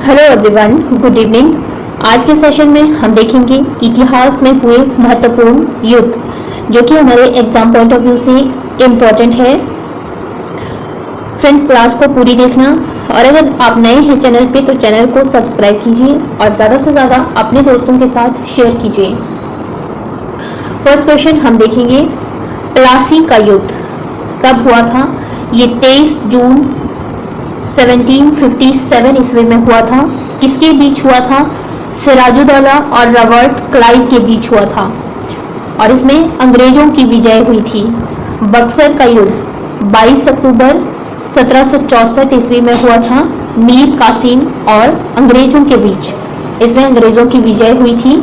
Hello everyone, good evening. आज के session में हम देखेंगे इतिहास में हुए महत्वपूर्ण युद्ध जो कि हमारे एग्जाम पॉइंट ऑफ व्यू से इम्पोर्टेंट है। फ्रेंड्स, क्लास को पूरी देखना और अगर आप नए हैं चैनल पे तो चैनल को सब्सक्राइब कीजिए और ज़्यादा से ज़्यादा अपने दोस्तों के साथ शेयर कीजिए। फर्स्ट क्वेश्चन हम देखेंगे, प्लासी का युद्ध कब हुआ था? ये 23 जून 1757 ईस्वी में हुआ था। किसके बीच हुआ था? सिराजुद्दौला और रॉबर्ट क्लाइव के बीच हुआ था और इसमें अंग्रेजों की विजय हुई थी। बक्सर का युद्ध 22 अक्टूबर 1764 ईस्वी में हुआ था, मीर कासिम और अंग्रेजों के बीच। इसमें अंग्रेजों की विजय हुई थी।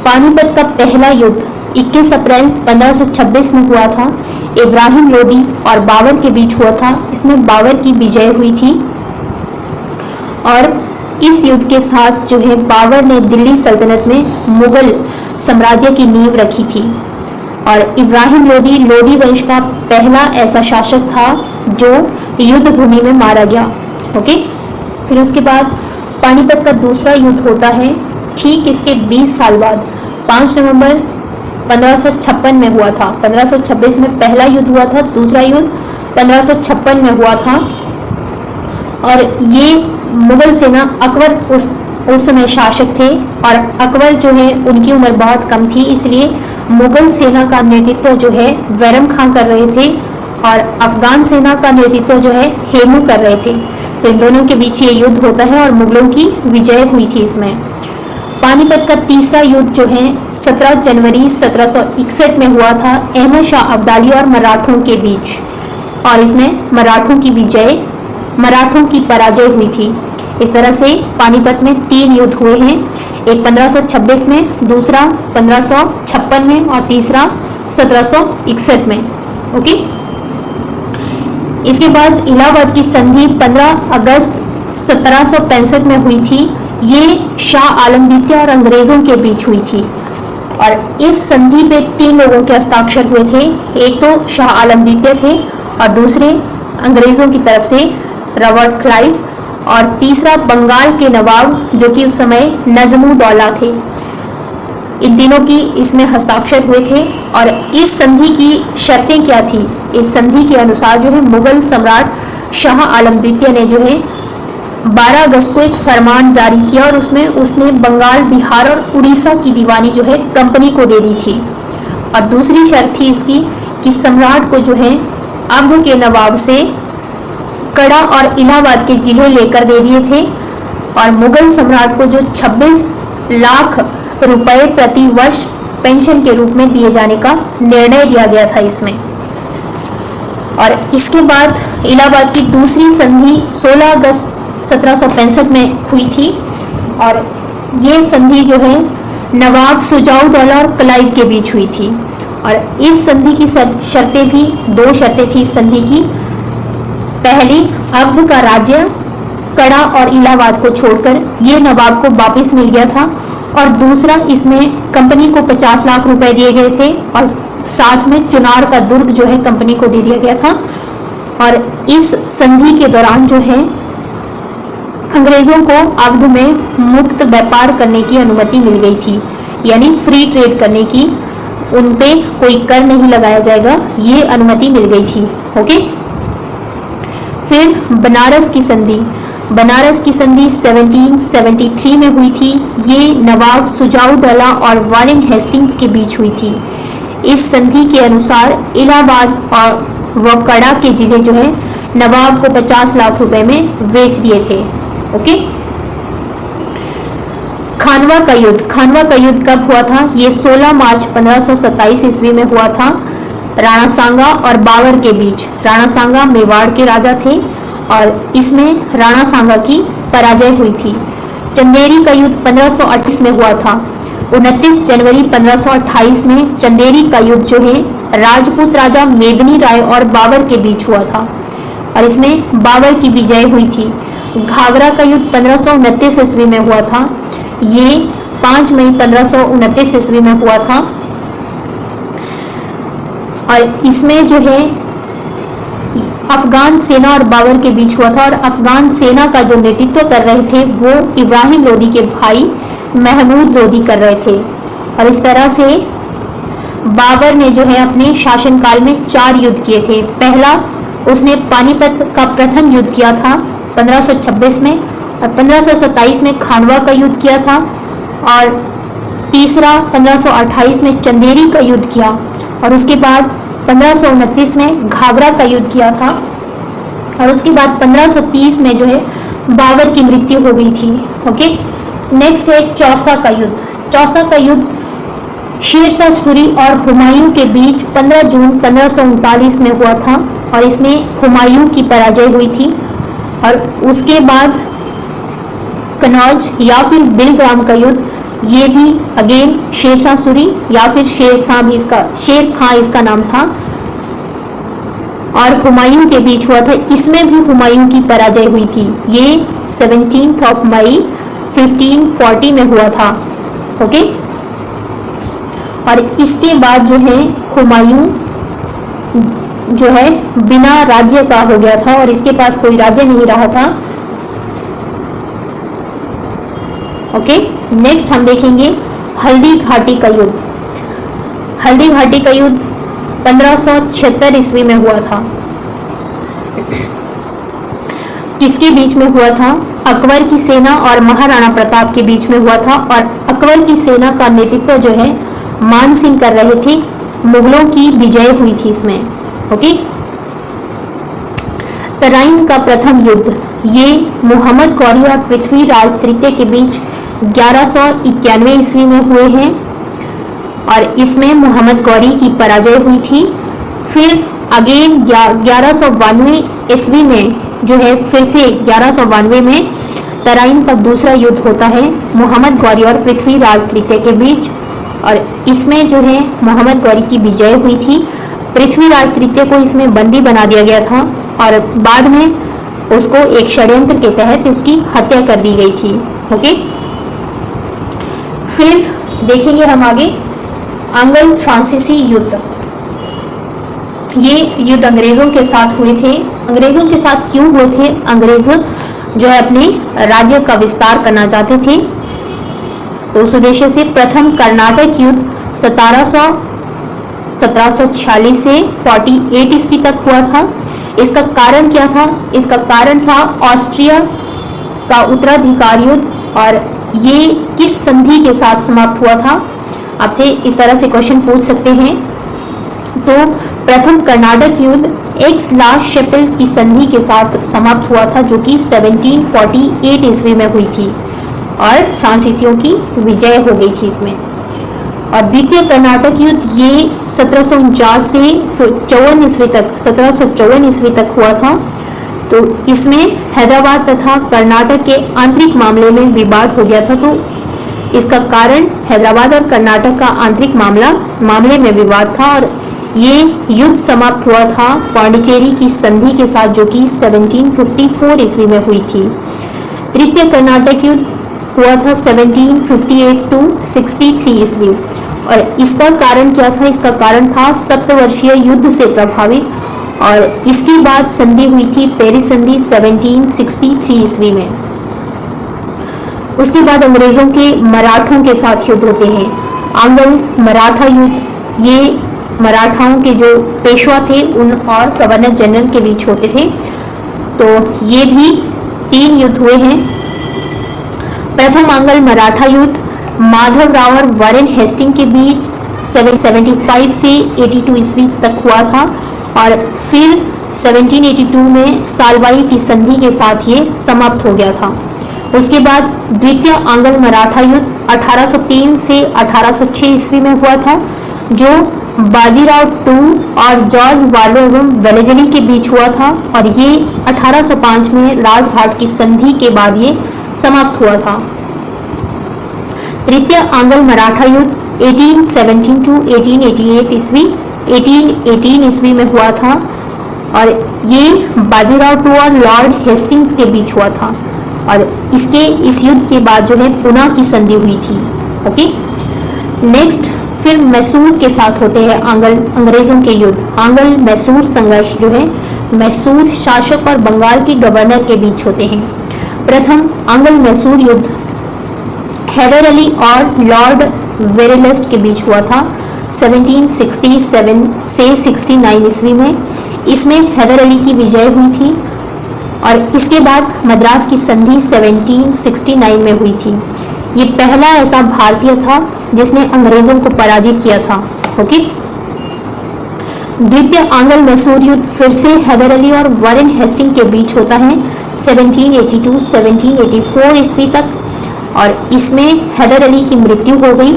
पानीपत का पहला युद्ध 21 अप्रैल 1526 में हुआ था, इब्राहिम लोदी और बाबर के बीच हुआ था। इसमें बाबर की विजय हुई थी और इस युद्ध के साथ जो है बाबर ने दिल्ली सल्तनत में मुगल साम्राज्य की नींव रखी थी और इब्राहिम लोदी लोदी वंश का पहला ऐसा शासक था जो युद्ध भूमि में मारा गया। ओके, फिर उसके बाद पानीपत का दूसरा युद्ध होता है ठीक इसके 20 साल बाद, 5 नवंबर 1556 में हुआ था। 1526 में पहला युद्ध हुआ था, दूसरा युद्ध 1556 में हुआ था और ये मुगल सेना, अकबर उस समय शासक थे और अकबर जो है उनकी उम्र बहुत कम थी, इसलिए मुगल सेना का नेतृत्व जो है बैरम खां कर रहे थे और अफगान सेना का नेतृत्व जो है हेमू कर रहे थे। तो इन दोनों के बीच ये युद्ध होता है और मुगलों की विजय हुई थी इसमें। पानीपत का तीसरा युद्ध जो है 17 जनवरी 1761 में हुआ था, अहमद शाह अब्दाली और मराठों के बीच और इसमें मराठों की विजय, मराठों की पराजय हुई थी। इस तरह से पानीपत में 3 युद्ध हुए हैं, एक 1526 में, दूसरा 1556 में और तीसरा 1761 में। ओके, इसके बाद इलाहाबाद की संधि 15 अगस्त 1765 में हुई थी। ये शाह आलम द्वितीय और अंग्रेजों के बीच हुई थी और इस संधि पे 3 लोगों के हस्ताक्षर हुए थे। एक तो शाह आलम द्वितीय थे और दूसरे अंग्रेजों की तरफ से रॉबर्ट क्लाइव और तीसरा बंगाल के नवाब जो कि उस समय नजमुद्दौला थे। इन तीनों की इसमें हस्ताक्षर हुए थे और इस संधि की शर्तें क्या थी? इस संधि के अनुसार जो है मुगल सम्राट शाह आलम द्वितीय ने जो है 12 अगस्त को एक फरमान जारी किया और उसमें उसने बंगाल, बिहार और उड़ीसा की दीवानी जो है कंपनी को दे दी थी और दूसरी शर्त थी इसकी कि सम्राट को जो है अवध के नवाब से कड़ा और इलाहाबाद के जिले लेकर दे दिए थे और मुगल सम्राट को जो 26 लाख रुपए प्रति वर्ष पेंशन के रूप में दिए जाने का निर्णय लिया गया था इसमें। और इसके बाद इलाहाबाद की दूसरी संधि 16 अगस्त 1765 में हुई थी और ये संधि जो है नवाब सुजाउद्दौला और क्लाइव के बीच हुई थी और इस संधि की शर्तें भी 2 शर्तें थी इस संधि की। पहली, अवध का राज्य कड़ा और इलाहाबाद को छोड़कर ये नवाब को वापस मिल गया था और दूसरा, इसमें कंपनी को 50 लाख रुपए दिए गए थे और साथ में चुनार का दुर्ग जो है कंपनी को दे दिया गया था। और इस संधि के दौरान जो है अंग्रेजों को अवध में मुक्त व्यापार करने की अनुमति मिल गई थी, यानी फ्री ट्रेड करने की, उन पे कोई कर नहीं लगाया जाएगा, ये अनुमति मिल गई थी। ओके, फिर बनारस की संधि 1773 में हुई थी। ये नवाब सुजाउद्दौला और वारेन हेस्टिंग्स के बीच हुई थी। इस संधि के अनुसार इलाहाबाद और व कड़ा के जिले जो है नवाब को 50 लाख रुपए में बेच दिए थे। ओके, खानवा का युद्ध कब हुआ था? ये 16 मार्च 1527 ईस्वी में हुआ था, राणा सांगा और बाबर के बीच। राणा सांगा मेवाड़ के राजा थे और इसमें राणा सांगा की पराजय हुई थी। चंदेरी का युद्ध 1528 में हुआ था। 29 जनवरी 1528 में चंदेरी का युद्ध जो है राजपूत राजा मेदिनी राय और बाबर के बीच हुआ था और इसमें बाबर की विजय हुई थी। घाघरा का युद्ध 1529 ईस्वी में हुआ था। ये 5 मई 1529 ईस्वी में हुआ था और इसमें जो है अफगान सेना और बाबर के बीच हुआ था और अफगान सेना का जो नेतृत्व कर रहे थे वो इब्राहिम लोदी के भाई महमूद लोदी कर रहे थे। और इस तरह से बाबर ने जो है अपने शासनकाल में 4 युद्ध किए थे। पहला उसने पानीपत का प्रथम युद्ध किया था 1526 में, और 1527 में खानवा का युद्ध किया था, और तीसरा 1528 में चंदेरी का युद्ध किया, और उसके बाद 1529 में घाघरा का युद्ध किया था, और उसके बाद 1530 में जो है बाबर की मृत्यु हो गई थी। ओके, नेक्स्ट है चौसा का युद्ध। चौसा का युद्ध शेरशाह सूरी और हुमायूं के बीच 15 जून 1539 में हुआ था, और इसमें हुमायूं की पराजय हुई थी। और उसके बाद कनौज या फिर बिलग्राम का युद्ध, ये भी अगेन शेरशाह सूरी या फिर शेर खां इसका नाम था, और हुमायूं के बीच हुआ था। इसमें भी हुमायूं की पराजय हुई थी। ये 17 मई 1540 में हुआ था। ओके, और इसके बाद जो है हुमायूं जो है बिना राज्य का हो गया था, और इसके पास कोई राज्य नहीं रहा था। ओके, नेक्स्ट हम देखेंगे हल्दी घाटी का युद्ध। हल्दी घाटी का युद्ध 1576 ईस्वी में हुआ था। किसके बीच में हुआ था? अकबर की सेना और महाराणा प्रताप के बीच में हुआ था, और अकबर की सेना का नेतृत्व जो है मान सिंह कर रहे थे। मुगलों की विजय हुई थी इसमें। ओके, तराइन का प्रथम युद्ध, ये मोहम्मद गौरी और पृथ्वीराज तृतीय के बीच 1191 ईस्वी में हुए हैं, और इसमें मोहम्मद गौरी की पराजय हुई थी। फिर अगेन 1192 ईस्वी में जो है फिर से 1192 में तराइन का दूसरा युद्ध होता है मोहम्मद गौरी और पृथ्वीराज तृतीय के बीच, और इसमें जो है मोहम्मद गौरी की विजय हुई थी। पृथ्वीराज तृतीय को इसमें बंदी बना दिया गया था, और बाद में उसको एक षड्यंत्र के तहत उसकी हत्या कर दी गई थी। ओके, फिर देखेंगे हम आगे एंग्लो फ्रांसीसी युद्ध। ये युद्ध अंग्रेजों के साथ हुए थे। अंग्रेजों के साथ क्यों हुए थे? अंग्रेज जो है अपने राज्य का विस्तार करना चाहते थे, तो उस उद्देश्य से प्रथम कर्नाटक युद्ध 1746 से 48 ईस्वी तक हुआ था। इसका कारण क्या था? इसका कारण था ऑस्ट्रिया का उत्तराधिकार युद्ध, और ये किस संधि के साथ समाप्त हुआ था? आपसे इस तरह से क्वेश्चन पूछ सकते हैं। तो प्रथम कर्नाटक युद्ध एक्स-ला-चैपेल की संधि के साथ समाप्त हुआ था, जो कि 1748 ईस्वी में हुई थी, और फ्रांसीसियों की विजय हो गई थी इसमें। और द्वितीय कर्नाटक युद्ध ये 1749 से 54 ईस्वी तक 1754 ईस्वी तक हुआ था। तो इसमें हैदराबाद तथा कर्नाटक के आंतरिक मामले में विवाद हो गया था। तो इसका कारण हैदराबाद और कर्नाटक का आंतरिक मामले में विवाद था, और ये युद्ध समाप्त हुआ था पांडिचेरी की संधि के साथ, जो कि 1754 ईस्वी में हुई थी। तृतीय कर्नाटक युद्ध हुआ था 1758 टू 63 ईस्वी, और इसका कारण क्या था? इसका कारण था सप्तवर्षीय युद्ध से प्रभावित, और इसके बाद संधि हुई थी पेरिस संधि 1763 ईस्वी में। उसके बाद अंग्रेजों के मराठों के साथ युद्ध होते हैं। आंग्ल मराठा युद्ध, ये मराठाओं के जो पेशवा थे उन और गवर्नर जनरल के बीच होते थे। तो ये भी 3 युद्ध हुए हैं। प्रथम आंग्ल मराठा युद्ध माधवराव और वॉरेन हेस्टिंग के बीच 775 से 82 ईस्वी तक हुआ था, और फिर 1782 में सालवाई की संधि के साथ ये समाप्त हो गया था। उसके बाद द्वितीय आंग्ल मराठा युद्ध 1803 से 1806 ईस्वी में हुआ था, जो बाजीराव II और जॉर्ज वार्लो एवं वेलेजली के बीच हुआ था, और ये 1805 में राजघाट की संधि के बाद ये समाप्त हुआ था। तृतीय आंग्ल मराठा युद्ध 1817 टू 1818 ईस्वी में हुआ था, और ये बाजीराव II और लॉर्ड हेस्टिंग्स के बीच हुआ था, और इस युद्ध के बाद जो है पुणे की संधि हुई थी। ओके, नेक्स्ट फिर मैसूर के साथ होते हैं अंग्रेजों के युद्ध। आंग्ल मैसूर संघर्ष जो है मैसूर शासक और बंगाल के गवर्नर के बीच होते हैं। प्रथम आंग्ल मैसूर युद्ध हैदर अली और लॉर्ड वेरेलस्ट के बीच हुआ था 1767 से 69 ईस्वी में। इसमें हैदर अली की विजय हुई थी और इसके बाद मद्रास की संधि 1769 में हुई थी। ये पहला ऐसा भारतीय था जिसने अंग्रेजों को पराजित किया था। ओके, द्वितीय आंग्ल मैसूर युद्ध फिर से हैदर अली और वारेन हेस्टिंग के बीच होता है 1782-1784 ईस्वी तक और इसमें हैदर अली की मृत्यु हो गई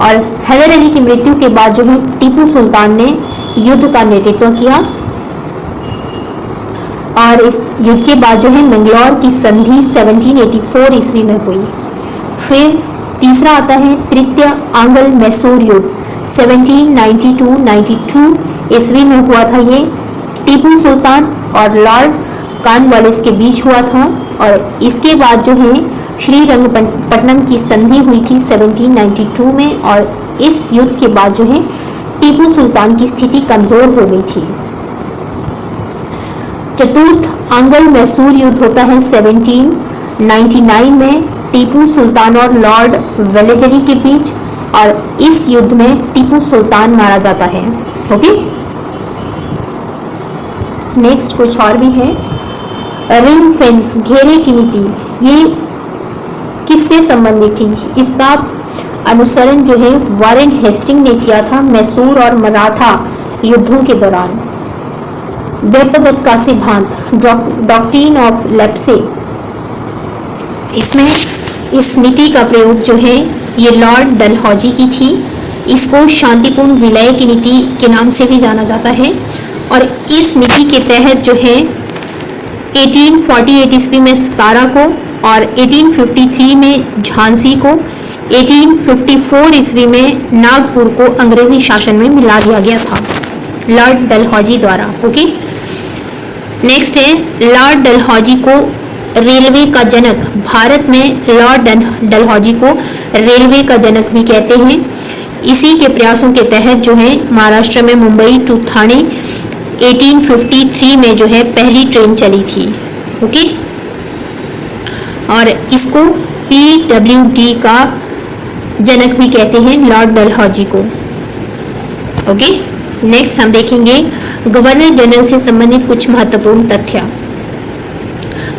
और हैदर अली की मृत्यु के बाद जो है टीपू सुल्तान ने युद्ध का नेतृत्व किया और इस युद्ध के बाद जो है मैंगलोर की संधि 1784 ईस्वी में हुई। फिर तीसरा आता है तृतीय आंग्ल मैसूर युद्ध 1792 ईस्वी में हुआ था। ये टीपू सुल्तान और लॉर्ड कॉर्नवालिस के बीच हुआ था और इसके बाद जो है श्रीरंगपट्टनम की संधि हुई थी 1792 में और इस युद्ध के बाद जो है टीपू सुल्तान की स्थिति कमजोर हो गई थी। चतुर्थ आंग्ल मैसूर युद्ध होता है 1799 में टीपू सुल्तान और लॉर्ड वेलेजरी के बीच और इस युद्ध में टीपू सुल्तान मारा जाता है। ओके, नेक्स्ट कुछ और भी है। रिंग फेंस घेरे की नीति ये किससे संबंधित थी? इसका अनुसरण जो है वारेन हेस्टिंग ने किया था मैसूर और मराठा युद्धों के दौरान। व्यपगत का सिद्धांत डॉक्ट्रिन ऑफ लेप्से, इसमें इस नीति का प्रयोग जो है ये लॉर्ड डलहौजी की थी। इसको शांतिपूर्ण विलय की नीति के नाम से भी जाना जाता है और इस नीति के तहत जो है 1848 ईस्वी में सतारा को और 1853 में झांसी को, 1854 ईस्वी में नागपुर को अंग्रेजी शासन में मिला दिया गया था लॉर्ड डलहौजी द्वारा। ओके, नेक्स्ट है लॉर्ड डलहौजी को रेलवे का जनक, भारत में लॉर्ड डलहौजी को रेलवे का जनक भी कहते हैं। इसी के प्रयासों के तहत जो है महाराष्ट्र में मुंबई टू ठाणे 1853 में जो है पहली ट्रेन चली थी। ओके, और इसको PWD का जनक भी कहते हैं लॉर्ड डलहौजी को। ओके, नेक्स्ट हम देखेंगे गवर्नर जनरल से संबंधित कुछ महत्वपूर्ण तथ्य।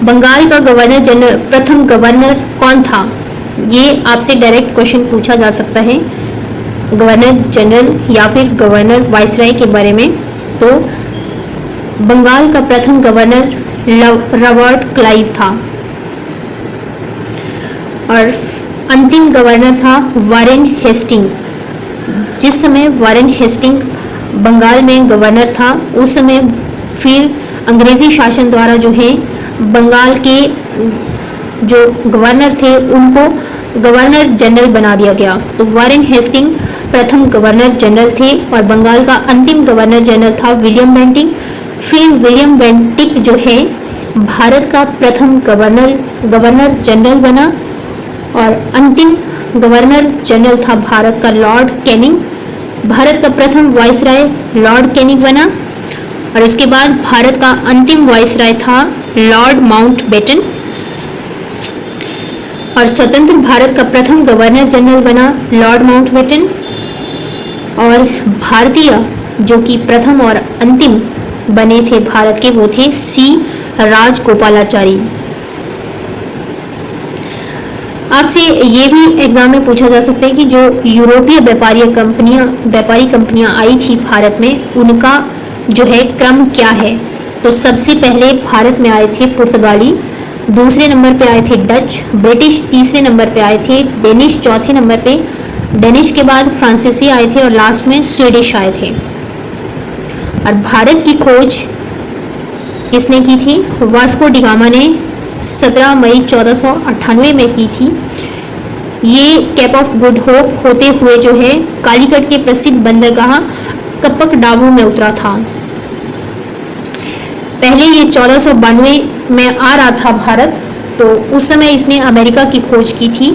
बंगाल का गवर्नर जनरल, प्रथम गवर्नर कौन था? ये आपसे डायरेक्ट क्वेश्चन पूछा जा सकता है गवर्नर जनरल या फिर गवर्नर वाइसराय के बारे में। तो बंगाल का प्रथम गवर्नर रॉबर्ट क्लाइव था और अंतिम गवर्नर था वारेन हेस्टिंग। जिस समय वारेन हेस्टिंग बंगाल में गवर्नर था उस समय फिर अंग्रेजी शासन द्वारा जो है बंगाल के जो गवर्नर थे उनको गवर्नर जनरल बना दिया गया। तो वारेन हेस्टिंग प्रथम गवर्नर जनरल थे और बंगाल का अंतिम गवर्नर जनरल था विलियम बेंटिक। फिर विलियम बेंटिक जो है भारत का प्रथम गवर्नर जनरल बना और अंतिम गवर्नर जनरल था भारत का लॉर्ड कैनिंग। भारत का प्रथम वाइसराय लॉर्ड कैनिंग बना और इसके बाद भारत का अंतिम वाइसराय था लॉर्ड माउंटबेटन और स्वतंत्र भारत का प्रथम गवर्नर जनरल बना लॉर्ड माउंटबेटन और भारतीय जो कि प्रथम और अंतिम बने थे भारत के वो थे सी राजगोपालाचारी। आपसे ये भी एग्जाम में पूछा जा सकता है कि जो यूरोपीय व्यापारी कंपनियां आई थी भारत में उनका जो है क्रम क्या है। तो सबसे पहले भारत में आए थे पुर्तगाली, दूसरे नंबर पे आए थे डच, ब्रिटिश तीसरे नंबर पे आए थे, डेनिश चौथे नंबर पे, डेनिश के बाद फ्रांसीसी आए थे और लास्ट में स्वीडिश आए थे। और भारत की खोज किसने की थी? वास्को डी गामा ने 17 मई 1498 में की थी। ये केप ऑफ गुड होप होते हुए जो है कालीकट के प्रसिद्ध बंदरगाह कप्पक डाबू में उतरा था। पहले ये 1492 में आ रहा था भारत, तो उस समय इसने अमेरिका की खोज की थी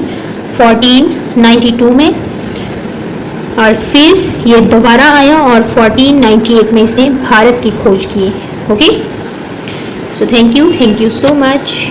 1492 में और फिर ये दोबारा आया और 1498 में इसने भारत की खोज की। Okay, so thank you so much.